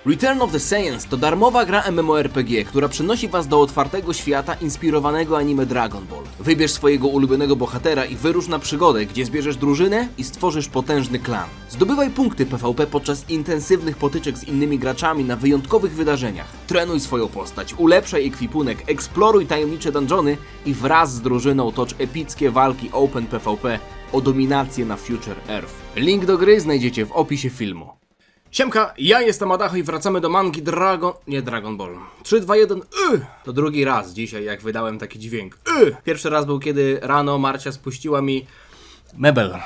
Return of the Saiyans to darmowa gra MMORPG, która przenosi was do otwartego świata inspirowanego anime Dragon Ball. Wybierz swojego ulubionego bohatera i wyrusz na przygodę, gdzie zbierzesz drużynę i stworzysz potężny klan. Zdobywaj punkty PvP podczas intensywnych potyczek z innymi graczami na wyjątkowych wydarzeniach. Trenuj swoją postać, ulepszaj ekwipunek, eksploruj tajemnicze dungeony i wraz z drużyną tocz epickie walki Open PvP o dominację na Future Earth. Link do gry znajdziecie w opisie filmu. Siemka, ja jestem Adacho i wracamy do mangi Dragon Ball. 3, 2, 1, To drugi raz dzisiaj, jak wydałem taki dźwięk. Pierwszy raz był, kiedy rano Marcia spuściła mi mebel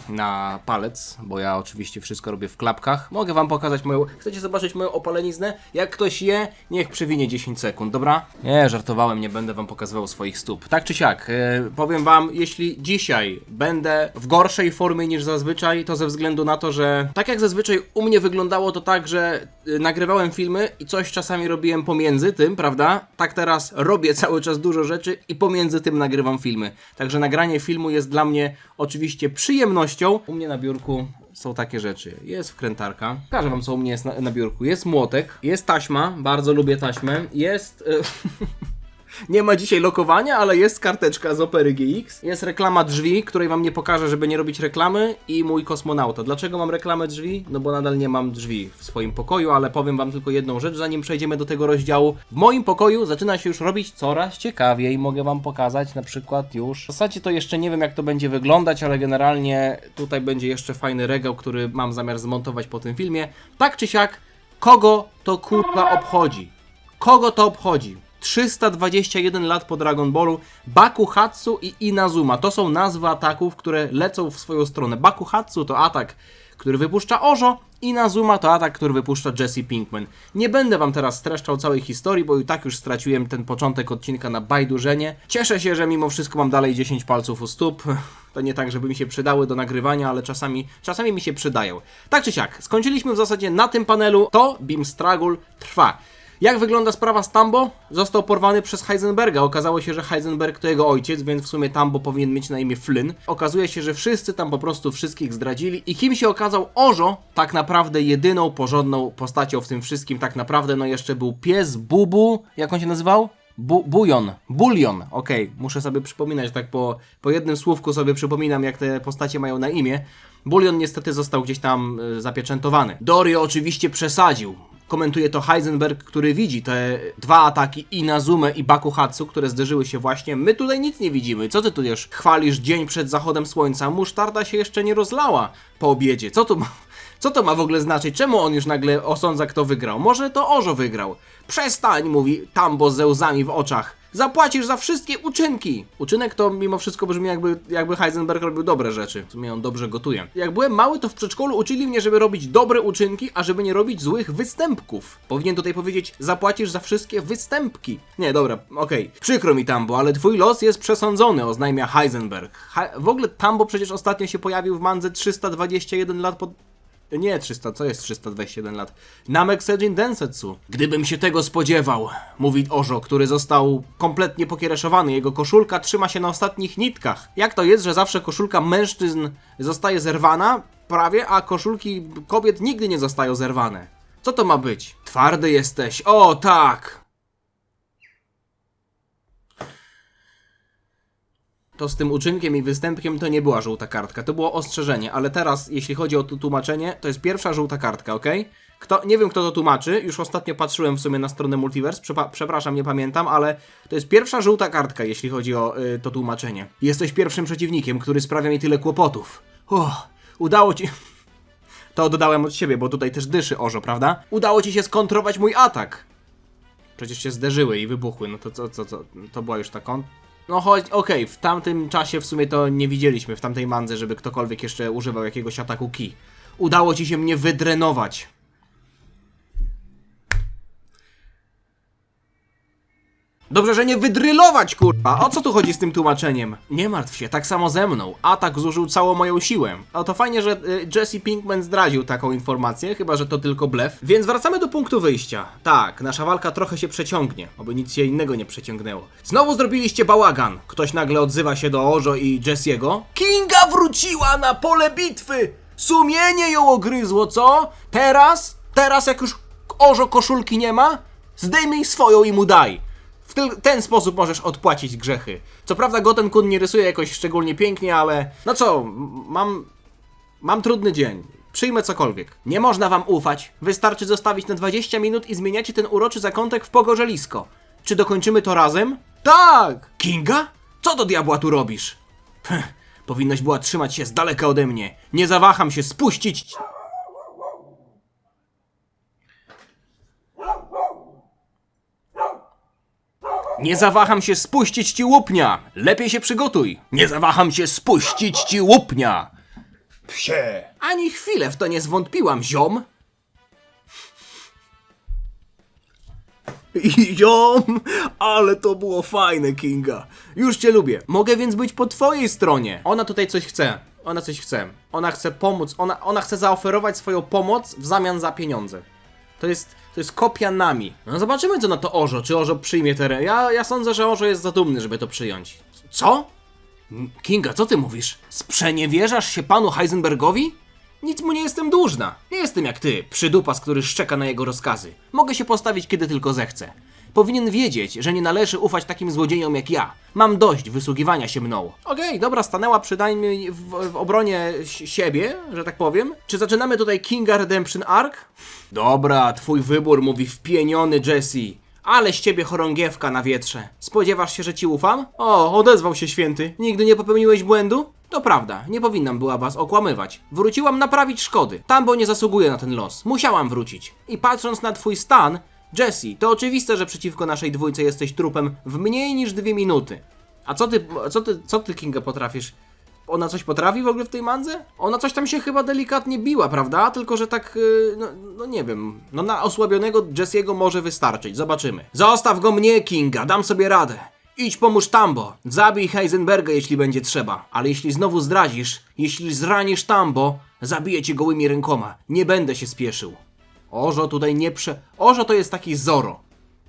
na palec, bo ja oczywiście wszystko robię w klapkach. Mogę wam pokazać moją... Chcecie zobaczyć moją opaleniznę? Jak ktoś je, niech przewinie 10 sekund, dobra? Nie, żartowałem, nie będę wam pokazywał swoich stóp. Tak czy siak, powiem wam, jeśli dzisiaj będę w gorszej formie niż zazwyczaj, to ze względu na to, że tak jak zazwyczaj u mnie wyglądało to tak, że nagrywałem filmy i coś czasami robiłem pomiędzy tym, prawda? Tak teraz robię cały czas dużo rzeczy i pomiędzy tym nagrywam filmy. Także nagranie filmu jest dla mnie oczywiście przyjemnością. U mnie na biurku są takie rzeczy. Jest wkrętarka. Pokażę wam, co u mnie jest na biurku. Jest młotek, jest taśma, bardzo lubię taśmę. Jest... Nie ma dzisiaj lokowania, ale jest karteczka z Opery GX. Jest reklama drzwi, której wam nie pokażę, żeby nie robić reklamy. I mój kosmonauta. Dlaczego mam reklamę drzwi? No bo nadal nie mam drzwi w swoim pokoju, ale powiem wam tylko jedną rzecz, zanim przejdziemy do tego rozdziału. W moim pokoju zaczyna się już robić coraz ciekawiej. Mogę wam pokazać na przykład już. W zasadzie to jeszcze nie wiem, jak to będzie wyglądać, ale generalnie tutaj będzie jeszcze fajny regał, który mam zamiar zmontować po tym filmie. Tak czy siak, kogo to kurwa obchodzi? Kogo to obchodzi? 321 lat po Dragon Ballu, Bakuhatsu i Inazuma. To są nazwy ataków, które lecą w swoją stronę. Bakuhatsu to atak, który wypuszcza Ojo, Inazuma to atak, który wypuszcza Jesse Pinkman. Nie będę wam teraz streszczał całej historii, bo i tak już straciłem ten początek odcinka na bajdurzenie. Cieszę się, że mimo wszystko mam dalej 10 palców u stóp. To nie tak, żeby mi się przydały do nagrywania, ale czasami mi się przydają. Tak czy siak, skończyliśmy w zasadzie na tym panelu. To Beam Struggle trwa. Jak wygląda sprawa z Tambo? Został porwany przez Heisenberga. Okazało się, że Heisenberg to jego ojciec, więc w sumie Tambo powinien mieć na imię Flynn. Okazuje się, że wszyscy tam po prostu wszystkich zdradzili. I kim się okazał Ojo? Tak naprawdę jedyną porządną postacią w tym wszystkim. Tak naprawdę no jeszcze był pies Bubu. Jak on się nazywał? Bulion. Okej, muszę sobie przypominać, tak po jednym słówku sobie przypominam, jak te postacie mają na imię. Bulion niestety został gdzieś tam zapieczętowany. Dorio oczywiście przesadził. Komentuje to Heisenberg, który widzi te dwa ataki Inazumę i Bakuhatsu, które zderzyły się właśnie. My tutaj nic nie widzimy. Co ty tu już chwalisz dzień przed zachodem słońca? Musztarda się jeszcze nie rozlała po obiedzie. Co to ma w ogóle znaczyć? Czemu on już nagle osądza, kto wygrał? Może to Ojo wygrał. Przestań, mówi Tambo ze łzami w oczach. Zapłacisz za wszystkie uczynki. Uczynek to mimo wszystko brzmi jakby Heisenberg robił dobre rzeczy. W sumie on dobrze gotuje. Jak byłem mały, to w przedszkolu uczyli mnie, żeby robić dobre uczynki, a żeby nie robić złych występków. Powinien tutaj powiedzieć, zapłacisz za wszystkie występki. Nie, dobra, okej. Przykro mi, Tambo, ale twój los jest przesądzony, oznajmia Heisenberg. W ogóle Tambo przecież ostatnio się pojawił w mandze 321 lat po... Nie 300, co jest 321 lat? Namek Seijin Densetsu. Gdybym się tego spodziewał, mówi Ojo, który został kompletnie pokiereszowany. Jego koszulka trzyma się na ostatnich nitkach. Jak to jest, że zawsze koszulka mężczyzn zostaje zerwana? Prawie, a koszulki kobiet nigdy nie zostają zerwane. Co to ma być? Twardy jesteś. O, tak! To z tym uczynkiem i występkiem to nie była żółta kartka, to było ostrzeżenie, ale teraz, jeśli chodzi o to tłumaczenie, to jest pierwsza żółta kartka, ok? Nie wiem, kto to tłumaczy, już ostatnio patrzyłem w sumie na stronę Multiverse, przepraszam, nie pamiętam, ale to jest pierwsza żółta kartka, jeśli chodzi o to tłumaczenie. Jesteś pierwszym przeciwnikiem, który sprawia mi tyle kłopotów. Udało ci... To dodałem od siebie, bo tutaj też dyszy Ojo, prawda? Udało ci się skontrować mój atak. Przecież się zderzyły i wybuchły, no to co? To była już ta No choć, okej, w tamtym czasie w sumie to nie widzieliśmy w tamtej mandze, żeby ktokolwiek jeszcze używał jakiegoś ataku ki. Udało ci się mnie wydrenować. Dobrze, że nie wydrylować, kurwa! O co tu chodzi z tym tłumaczeniem? Nie martw się, tak samo ze mną. Atak zużył całą moją siłę. O, to fajnie, że Jesse Pinkman zdradził taką informację, chyba że to tylko blef. Więc wracamy do punktu wyjścia. Tak, nasza walka trochę się przeciągnie, oby nic się innego nie przeciągnęło. Znowu zrobiliście bałagan. Ktoś nagle odzywa się do Ojo i Jesse'ego. Kinga wróciła na pole bitwy! Sumienie ją ogryzło, co? Teraz jak już Ożo koszulki nie ma? Zdejmij swoją i mu daj. W ten sposób możesz odpłacić grzechy. Co prawda Goten-kun nie rysuje jakoś szczególnie pięknie, ale... No co, mam trudny dzień. Przyjmę cokolwiek. Nie można wam ufać. Wystarczy zostawić na 20 minut i zmieniacie ten uroczy zakątek w pogorzelisko. Czy dokończymy to razem? Tak! Kinga? Co do diabła tu robisz? Powinnaś była trzymać się z daleka ode mnie. Nie zawaham się spuścić... Nie zawaham się spuścić ci łupnia! Lepiej się przygotuj! Nie zawaham się spuścić ci łupnia! Psie! Ani chwilę w to nie zwątpiłam, ziom! Ziom! Ale to było fajne, Kinga! Już cię lubię! Mogę więc być po twojej stronie! Ona tutaj coś chce. Ona coś chce. Ona chce pomóc. Ona chce zaoferować swoją pomoc w zamian za pieniądze. To jest kopia nami. No zobaczymy co na to Ożo, czy Ożo przyjmie teren. Ja sądzę, że Ożo jest za dumny, żeby to przyjąć. Co? Kinga, co ty mówisz? Sprzeniewierzasz się panu Heisenbergowi? Nic mu nie jestem dłużna. Nie jestem jak ty, przydupas, który szczeka na jego rozkazy. Mogę się postawić, kiedy tylko zechcę. Powinien wiedzieć, że nie należy ufać takim złodziejom jak ja. Mam dość wysługiwania się mną. Okej, dobra, stanęła przynajmniej w obronie siebie, że tak powiem. Czy zaczynamy tutaj Kinga Redemption Arc? Dobra, twój wybór, mówi wpieniony Jesse. Ale z ciebie chorągiewka na wietrze. Spodziewasz się, że ci ufam? O, odezwał się święty. Nigdy nie popełniłeś błędu? To prawda, nie powinnam była was okłamywać. Wróciłam naprawić szkody. Tambo nie zasługuje na ten los. Musiałam wrócić. I patrząc na twój stan, Jesse, to oczywiste, że przeciwko naszej dwójce jesteś trupem w mniej niż 2 minuty. A co ty Kinga potrafisz? Ona coś potrafi w ogóle w tej mandze? Ona coś tam się chyba delikatnie biła, prawda? Tylko, że tak, no nie wiem. No na osłabionego Jesse'ego może wystarczyć. Zobaczymy. Zostaw go mnie, Kinga, dam sobie radę. Idź pomóż Tambo. Zabij Heisenberga, jeśli będzie trzeba. Ale jeśli znowu zdradzisz, jeśli zranisz Tambo, zabiję cię gołymi rękoma. Nie będę się spieszył. Ożo tutaj nie Ożo to jest taki Zoro.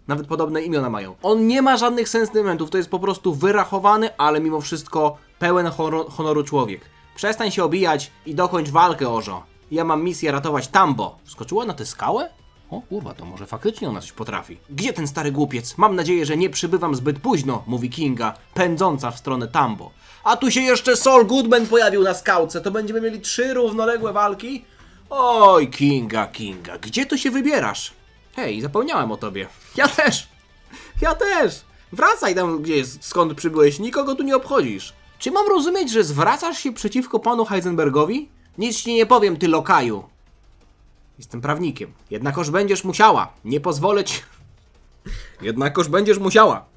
Nawet podobne imiona mają. On nie ma żadnych sentymentów, to jest po prostu wyrachowany, ale mimo wszystko pełen honoru człowiek. Przestań się obijać i dokończ walkę, Ożo. Ja mam misję ratować Tambo. Skoczyła na tę skałę? O kurwa, to może faktycznie ona coś potrafi. Gdzie ten stary głupiec? Mam nadzieję, że nie przybywam zbyt późno, mówi Kinga, pędząca w stronę Tambo. A tu się jeszcze Saul Goodman pojawił na skałce. To będziemy mieli 3 równoległe walki? Oj, Kinga, gdzie tu się wybierasz? Hej, zapomniałem o tobie. Ja też. Wracaj tam, skąd przybyłeś, nikogo tu nie obchodzisz. Czy mam rozumieć, że zwracasz się przeciwko panu Heisenbergowi? Nic ci nie powiem, ty lokaju. Jestem prawnikiem. Jednakoż będziesz musiała. Nie pozwolę ci...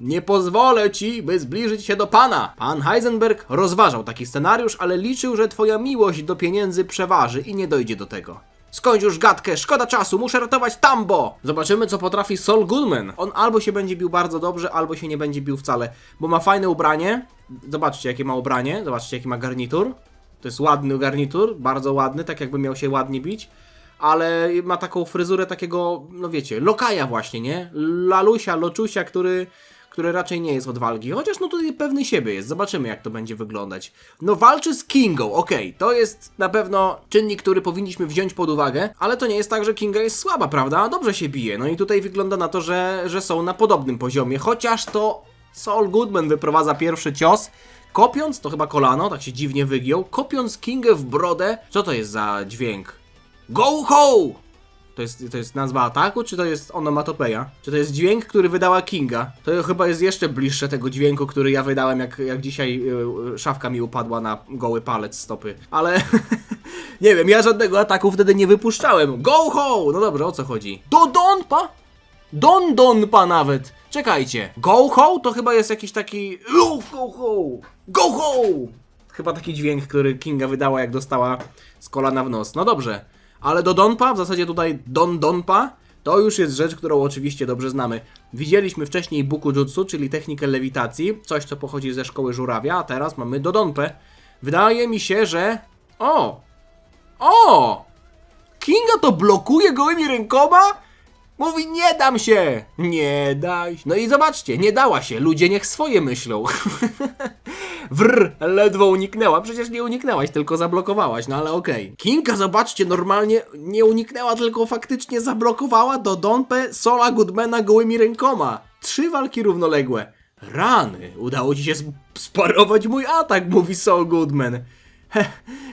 Nie pozwolę ci, by zbliżyć się do pana. Pan Heisenberg rozważał taki scenariusz, ale liczył, że twoja miłość do pieniędzy przeważy i nie dojdzie do tego. Skończ już gadkę, szkoda czasu, muszę ratować Tambo! Zobaczymy, co potrafi Saul Goodman. On albo się będzie bił bardzo dobrze, albo się nie będzie bił wcale, bo ma fajne ubranie. Zobaczcie, jakie ma ubranie, zobaczcie, jaki ma garnitur. To jest ładny garnitur, bardzo ładny, tak jakby miał się ładnie bić. Ale ma taką fryzurę takiego, no wiecie, lokaja właśnie, nie? Lalusia, loczusia, który raczej nie jest od walki. Chociaż no tutaj pewny siebie jest. Zobaczymy, jak to będzie wyglądać. No walczy z Kingą, okej. To jest na pewno czynnik, który powinniśmy wziąć pod uwagę. Ale to nie jest tak, że Kinga jest słaba, prawda? Dobrze się bije. No i tutaj wygląda na to, że są na podobnym poziomie. Chociaż to Saul Goodman wyprowadza pierwszy cios. Kopiąc, to chyba kolano, tak się dziwnie wygiął. Kopiąc Kingę w brodę. Co to jest za dźwięk? Go ho! To jest nazwa ataku, czy to jest onomatopeja? Czy to jest dźwięk, który wydała Kinga? To chyba jest jeszcze bliższe tego dźwięku, który ja wydałem, jak dzisiaj szafka mi upadła na goły palec stopy. Ale nie wiem, ja żadnego ataku wtedy nie wypuszczałem. Go ho! No dobrze, o co chodzi? Dodonpa? Donpa nawet! Czekajcie. Go ho? To chyba jest jakiś taki... Go ho! Go ho! Chyba taki dźwięk, który Kinga wydała, jak dostała z kolana w nos. No dobrze. Ale Dodonpa, w zasadzie tutaj Donpa, to już jest rzecz, którą oczywiście dobrze znamy. Widzieliśmy wcześniej Bukujutsu, czyli technikę lewitacji, coś co pochodzi ze szkoły żurawia, a teraz mamy Dodonpę. Wydaje mi się, że... O! Kinga to blokuje gołymi rękoma? Mówi, nie dam się! Nie daj się. No i zobaczcie, nie dała się. Ludzie niech swoje myślą. Ledwo uniknęła. Przecież nie uniknęłaś, tylko zablokowałaś, no ale okej. Kinga, zobaczcie, normalnie nie uniknęła, tylko faktycznie zablokowała do Donpę Saula Goodmana gołymi rękoma. 3 walki równoległe. Rany, udało ci się sparować mój atak, mówi Saul Goodman.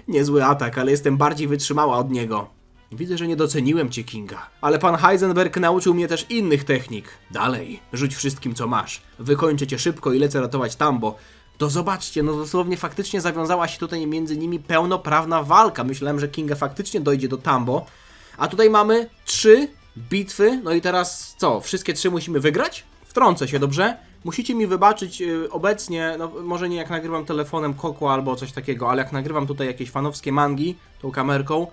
Niezły atak, ale jestem bardziej wytrzymała od niego. Widzę, że nie doceniłem cię, Kinga. Ale pan Heisenberg nauczył mnie też innych technik. Dalej, rzuć wszystkim, co masz. Wykończę cię szybko i lecę ratować Tambo. To zobaczcie, no dosłownie faktycznie zawiązała się tutaj między nimi pełnoprawna walka. Myślałem, że Kinga faktycznie dojdzie do Tambo. A tutaj mamy 3 bitwy. No i teraz co? Wszystkie 3 musimy wygrać? Wtrącę się, dobrze? Musicie mi wybaczyć obecnie, no może nie jak nagrywam telefonem Koko albo coś takiego, ale jak nagrywam tutaj jakieś fanowskie mangi tą kamerką,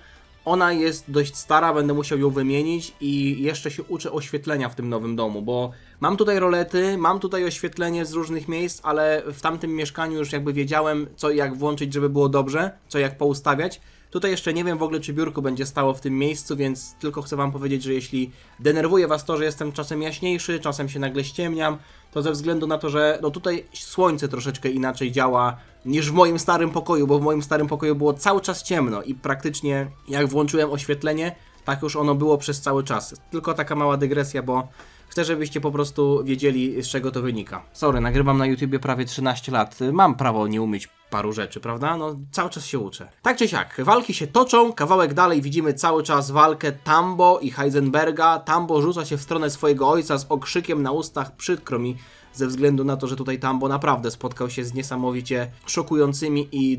ona jest dość stara, będę musiał ją wymienić i jeszcze się uczę oświetlenia w tym nowym domu, bo mam tutaj rolety, mam tutaj oświetlenie z różnych miejsc, ale w tamtym mieszkaniu już jakby wiedziałem, co i jak włączyć, żeby było dobrze, co i jak poustawiać. Tutaj jeszcze nie wiem w ogóle, czy biurko będzie stało w tym miejscu, więc tylko chcę wam powiedzieć, że jeśli denerwuje was to, że jestem czasem jaśniejszy, czasem się nagle ściemniam, to ze względu na to, że no tutaj słońce troszeczkę inaczej działa niż w moim starym pokoju, bo w moim starym pokoju było cały czas ciemno i praktycznie jak włączyłem oświetlenie, tak już ono było przez cały czas. Tylko taka mała dygresja, bo chcę, żebyście po prostu wiedzieli, z czego to wynika. Sorry, nagrywam na YouTubie prawie 13 lat. Mam prawo nie umieć paru rzeczy, prawda? No, cały czas się uczę. Tak czy siak, walki się toczą, kawałek dalej widzimy cały czas walkę Tambo i Heisenberga. Tambo rzuca się w stronę swojego ojca z okrzykiem na ustach, przykro mi, ze względu na to, że tutaj Tambo naprawdę spotkał się z niesamowicie szokującymi i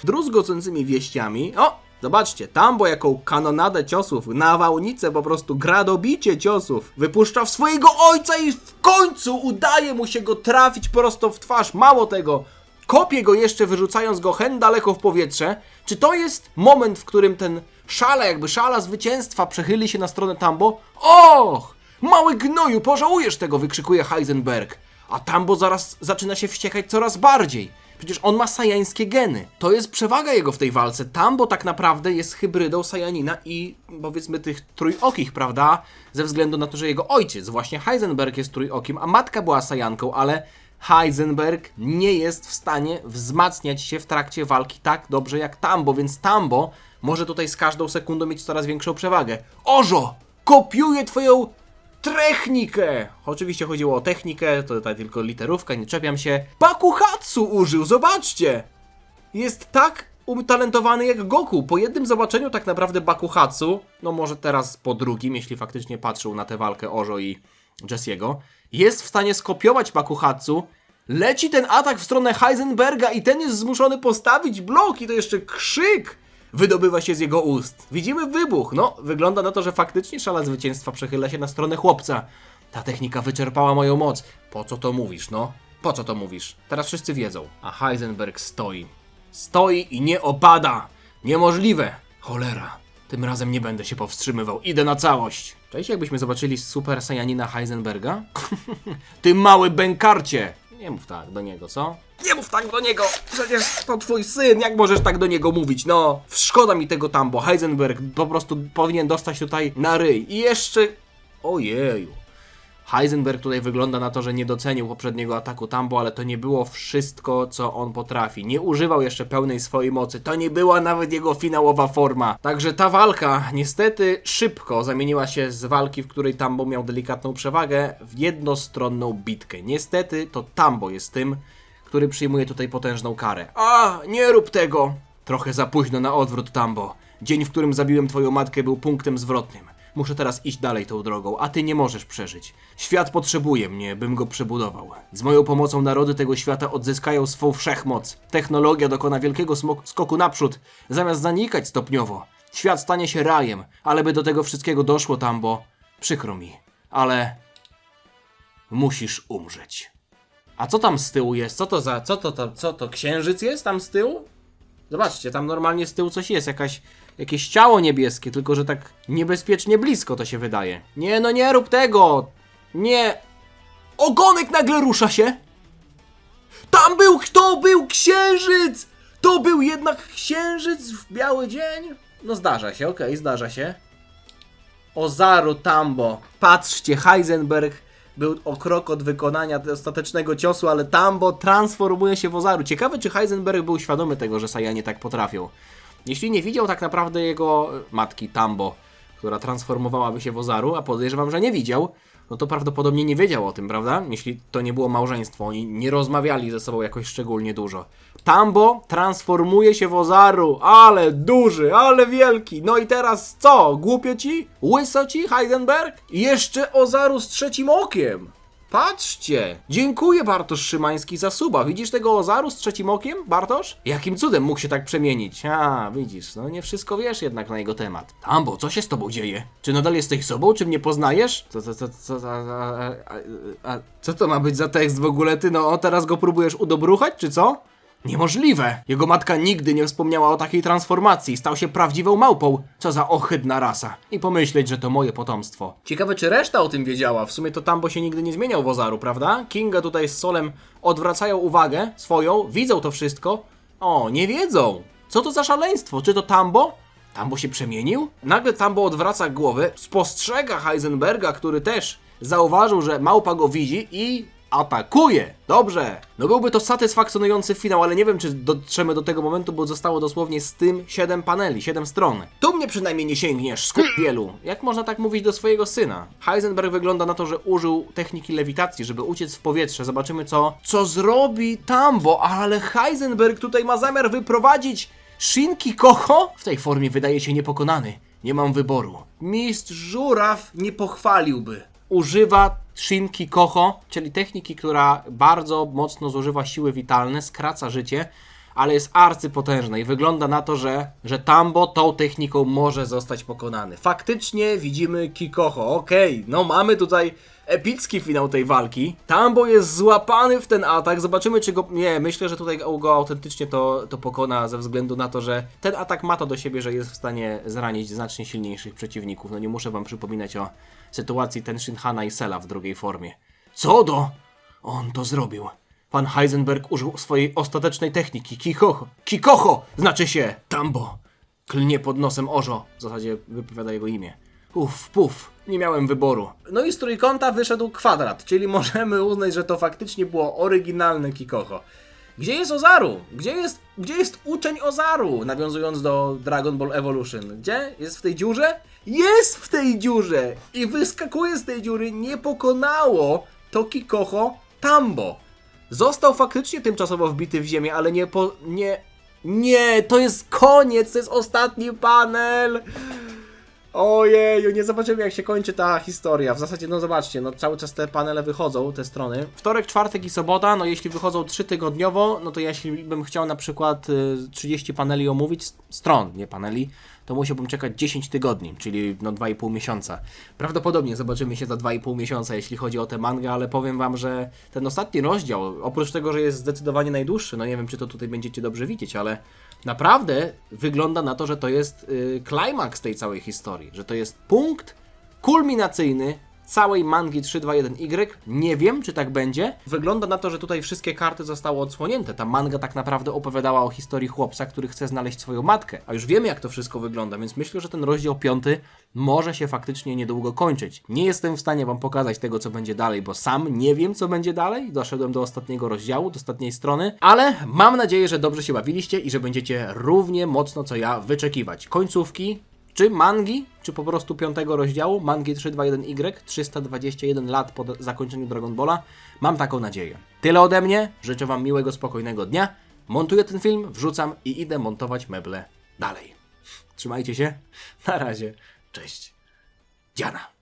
druzgocącymi wieściami. O! Zobaczcie, Tambo jaką kanonadę ciosów, nawałnicę po prostu, gradobicie ciosów wypuszcza w swojego ojca i w końcu udaje mu się go trafić prosto w twarz. Mało tego, kopie go jeszcze wyrzucając go hen daleko w powietrze. Czy to jest moment, w którym ten szala zwycięstwa przechyli się na stronę Tambo? Och! Mały gnoju, pożałujesz tego, wykrzykuje Heisenberg. A Tambo zaraz zaczyna się wściekać coraz bardziej. Przecież on ma sajańskie geny. To jest przewaga jego w tej walce. Tambo tak naprawdę jest hybrydą Sajanina i powiedzmy tych trójokich, prawda? Ze względu na to, że jego ojciec, właśnie Heisenberg, jest trójokim, a matka była Sajanką, ale Heisenberg nie jest w stanie wzmacniać się w trakcie walki tak dobrze jak Tambo, więc Tambo może tutaj z każdą sekundą mieć coraz większą przewagę. Ożo! Kopiuje twoją technikę! Oczywiście chodziło o technikę, to tutaj tylko literówka, nie czepiam się. Bakuhatsu użył, zobaczcie! Jest tak utalentowany jak Goku. Po jednym zobaczeniu tak naprawdę Bakuhatsu, no może teraz po drugim, jeśli faktycznie patrzył na tę walkę Ojo i Jesse'ego, jest w stanie skopiować Bakuhatsu. Leci ten atak w stronę Heisenberga i ten jest zmuszony postawić blok i to jeszcze krzyk wydobywa się z jego ust. Widzimy wybuch. No, wygląda na to, że faktycznie szala zwycięstwa przechyla się na stronę chłopca. Ta technika wyczerpała moją moc. Po co to mówisz, no? Po co to mówisz? Teraz wszyscy wiedzą. A Heisenberg stoi. Stoi i nie opada. Niemożliwe. Cholera. Tym razem nie będę się powstrzymywał. Idę na całość. Cześć, jakbyśmy zobaczyli Super Saiyanina Heisenberga? Ty mały bękarcie! Nie mów tak do niego, co? Nie mów tak do niego! Przecież to twój syn, jak możesz tak do niego mówić, no? Szkoda mi tego Tambo, Heisenberg po prostu powinien dostać tutaj na ryj. I jeszcze... Ojeju. Heisenberg tutaj wygląda na to, że nie docenił poprzedniego ataku Tambo, ale to nie było wszystko, co on potrafi. Nie używał jeszcze pełnej swojej mocy. To nie była nawet jego finałowa forma. Także ta walka niestety szybko zamieniła się z walki, w której Tambo miał delikatną przewagę, w jednostronną bitkę. Niestety to Tambo jest tym, który przyjmuje tutaj potężną karę. A, nie rób tego! Trochę za późno na odwrót, Tambo. Dzień, w którym zabiłem twoją matkę, był punktem zwrotnym. Muszę teraz iść dalej tą drogą, a ty nie możesz przeżyć. Świat potrzebuje mnie, bym go przebudował. Z moją pomocą narody tego świata odzyskają swą wszechmoc. Technologia dokona wielkiego skoku naprzód, zamiast zanikać stopniowo. Świat stanie się rajem, ale by do tego wszystkiego doszło, Tambo, przykro mi, ale musisz umrzeć. A co tam z tyłu jest? Co to? Księżyc jest tam z tyłu? Zobaczcie, tam normalnie z tyłu coś jest, jakieś ciało niebieskie, tylko że tak niebezpiecznie blisko to się wydaje. Nie, no nie rób tego! Nie! Ogonek nagle rusza się! Tam był, kto był księżyc! To był jednak księżyc w biały dzień? No zdarza się, okej, zdarza się. Ozaru Tambo. Patrzcie, Heisenberg był o krok od wykonania ostatecznego ciosu, ale Tambo transformuje się w Ozaru. Ciekawe, czy Heisenberg był świadomy tego, że Saiyanie tak potrafią. Jeśli nie widział tak naprawdę jego matki Tambo, która transformowałaby się w Ozaru, a podejrzewam, że nie widział, no to prawdopodobnie nie wiedział o tym, prawda? Jeśli to nie było małżeństwo, oni nie rozmawiali ze sobą jakoś szczególnie dużo. Tambo transformuje się w Ozaru, ale duży, ale wielki. No i teraz co? Głupio ci? Łyso ci, Heisenberg? I jeszcze Ozaru z trzecim okiem. Patrzcie! Dziękuję, Bartosz Szymański, za suba. Widzisz tego Ozaru z trzecim okiem, Bartosz? Jakim cudem mógł się tak przemienić? A, widzisz, no nie wszystko wiesz jednak na jego temat. Tambo, co się z tobą dzieje? Czy nadal jesteś sobą? Czy mnie poznajesz? Co to ma być za tekst w ogóle? Ty, no teraz go próbujesz udobruchać, czy co? Niemożliwe! Jego matka nigdy nie wspomniała o takiej transformacji. Stał się prawdziwą małpą. Co za ohydna rasa. I pomyśleć, że to moje potomstwo. Ciekawe, czy reszta o tym wiedziała. W sumie to Tambo się nigdy nie zmieniał w Ozaru, prawda? Kinga tutaj z Solem odwracają uwagę swoją, widzą to wszystko. O, nie wiedzą! Co to za szaleństwo? Czy to Tambo? Tambo się przemienił? Nagle Tambo odwraca głowę, spostrzega Heisenberga, który też zauważył, że małpa go widzi i atakuje! Dobrze! No byłby to satysfakcjonujący finał, ale nie wiem, czy dotrzemy do tego momentu, bo zostało dosłownie z tym 7 paneli, 7 stron. Tu mnie przynajmniej nie sięgniesz, skurwielu! Jak można tak mówić do swojego syna? Heisenberg wygląda na to, że użył techniki lewitacji, żeby uciec w powietrze. Zobaczymy, co zrobi Tambo, ale Heisenberg tutaj ma zamiar wyprowadzić Shinki Koho? W tej formie wydaje się niepokonany. Nie mam wyboru. Mistrz Żuraw nie pochwaliłby. Używa Shinki Koho, czyli techniki, która bardzo mocno zużywa siły witalne, skraca życie, ale jest arcypotężna i wygląda na to, że Tambo tą techniką może zostać pokonany. Faktycznie widzimy Kikoho, okej, no mamy tutaj epicki finał tej walki. Tambo jest złapany w ten atak, zobaczymy, czy go... Nie, myślę, że tutaj go autentycznie to pokona ze względu na to, że ten atak ma to do siebie, że jest w stanie zranić znacznie silniejszych przeciwników. No nie muszę wam przypominać o sytuacji Tenshinhana i Cella w drugiej formie. Co do? On to zrobił. Pan Heisenberg użył swojej ostatecznej techniki. Kikoho! Znaczy się Tambo. Klnie pod nosem Ojo. W zasadzie wypowiada jego imię. Puf. Nie miałem wyboru. No i z trójkąta wyszedł kwadrat, czyli możemy uznać, że to faktycznie było oryginalne Kikoho. Gdzie jest Ozaru? Gdzie jest uczeń Ozaru? Nawiązując do Dragon Ball Evolution. Gdzie? Jest w tej dziurze? Jest w tej dziurze! I wyskakuje z tej dziury. Nie pokonało to Kikoho Tambo. Został faktycznie tymczasowo wbity w ziemię, ale nie, to jest koniec, to jest ostatni panel. Ojeju, nie zobaczymy, jak się kończy ta historia. W zasadzie, no zobaczcie, no cały czas te panele wychodzą, te strony. Wtorek, czwartek i sobota, no jeśli wychodzą 3-tygodniowo, no to jeśli bym chciał na przykład 30 paneli omówić, stron, nie paneli, to musiałbym czekać 10 tygodni, czyli no 2,5 miesiąca. Prawdopodobnie zobaczymy się za 2,5 miesiąca, jeśli chodzi o tę mangę, ale powiem wam, że ten ostatni rozdział, oprócz tego, że jest zdecydowanie najdłuższy, no nie wiem, czy to tutaj będziecie dobrze widzieć, ale naprawdę wygląda na to, że to jest klimaks tej całej historii, że to jest punkt kulminacyjny całej mangi 321Y. Nie wiem, czy tak będzie. Wygląda na to, że tutaj wszystkie karty zostały odsłonięte. Ta manga tak naprawdę opowiadała o historii chłopca, który chce znaleźć swoją matkę. A już wiemy, jak to wszystko wygląda, więc myślę, że ten rozdział 5 może się faktycznie niedługo kończyć. Nie jestem w stanie wam pokazać tego, co będzie dalej, bo sam nie wiem, co będzie dalej. Doszedłem do ostatniego rozdziału, do ostatniej strony, ale mam nadzieję, że dobrze się bawiliście i że będziecie równie mocno, co ja, wyczekiwać końcówki, czy mangi, czy po prostu 5 rozdziału, mangi 321Y, 321 lat po zakończeniu Dragon Balla. Mam taką nadzieję. Tyle ode mnie, życzę wam miłego, spokojnego dnia. Montuję ten film, wrzucam i idę montować meble dalej. Trzymajcie się, na razie, cześć. Dziana.